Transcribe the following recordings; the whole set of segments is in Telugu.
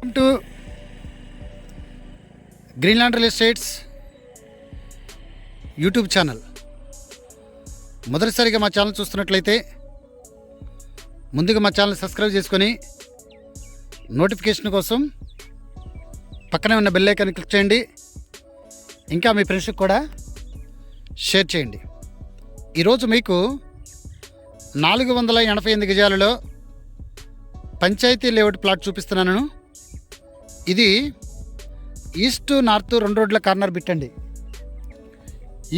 Welcome to Greenland real estates YouTube channel. మొదటిసారిగా మా ఛానల్ చూస్తున్నట్లయితే ముందుగా మా ఛానల్ సబ్స్క్రైబ్ చేసుకొని నోటిఫికేషన్ కోసం పక్కనే ఉన్న బెల్ ఐకాన్ క్లిక్ చేయండి. ఇంకా మీ ఫ్రెండ్స్కి కూడా షేర్ చేయండి. ఈరోజు మీకు 488 గజాలలో పంచాయతీ లేఅవుట్ ప్లాట్ చూపిస్తున్నాను. ఇది ఈస్ట్ నార్త్ 2 రోడ్ల కార్నర్ బిట్ అండి.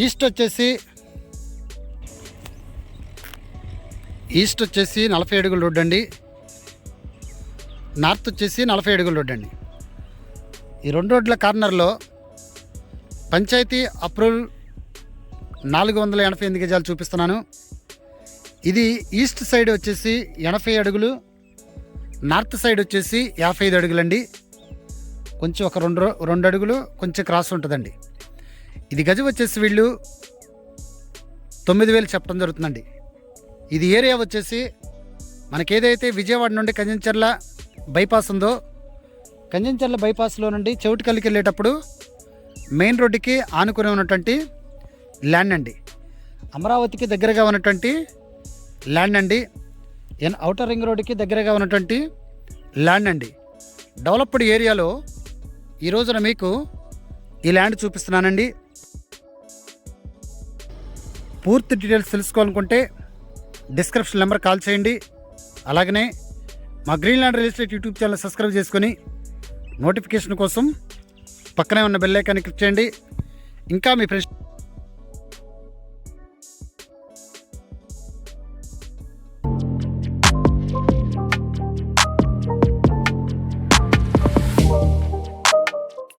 ఈస్ట్ వచ్చేసి 40 అడుగుల రోడ్ అండి. నార్త్ వచ్చేసి 40 అడుగుల రోడ్ అండి. ఈ 2 రోడ్ల కార్నర్లో పంచాయతీ అప్రూవల్ 488 గజాలు చూపిస్తున్నాను. ఇది ఈస్ట్ సైడ్ వచ్చేసి 80 అడుగులు, నార్త్ సైడ్ వచ్చేసి 55 అడుగులండి. కొంచెం ఒక రెండు అడుగులు కొంచెం క్రాస్ ఉంటుందండి. ఇది గజం వచ్చేసి వీళ్ళు 9,000 చెప్పడం జరుగుతుందండి. ఇది ఏరియా వచ్చేసి మనకేదైతే విజయవాడ నుండి కంచెంచర్ల బైపాస్ ఉందో, కంచెంచర్ల బైపాస్లో నుండి చౌటుకల్లికి వెళ్ళేటప్పుడు మెయిన్ రోడ్డుకి ఆనుకుని ఉన్నటువంటి ల్యాండ్ అండి. అమరావతికి దగ్గరగా ఉన్నటువంటి ల్యాండ్ అండి. ఔటర్ రింగ్ రోడ్డుకి దగ్గరగా ఉన్నటువంటి ల్యాండ్ అండి. డెవలప్డ్ ఏరియాలో ఈ రోజున మీకు ఈ ల్యాండ్ చూపిస్తున్నానండి. పూర్తి డీటెయిల్స్ తెలుసుకోవాలనుకుంటే డిస్క్రిప్షన్ నెంబర్ కాల్ చేయండి. అలాగనే మా Greenland real estate YouTube channel subscribe చేసుకొని నోటిఫికేషన్ కోసం పక్కనే ఉన్న బెల్ ఐకాన్ క్లిక్ చేయండి. ఇంకా మీ ఫ్రెండ్స్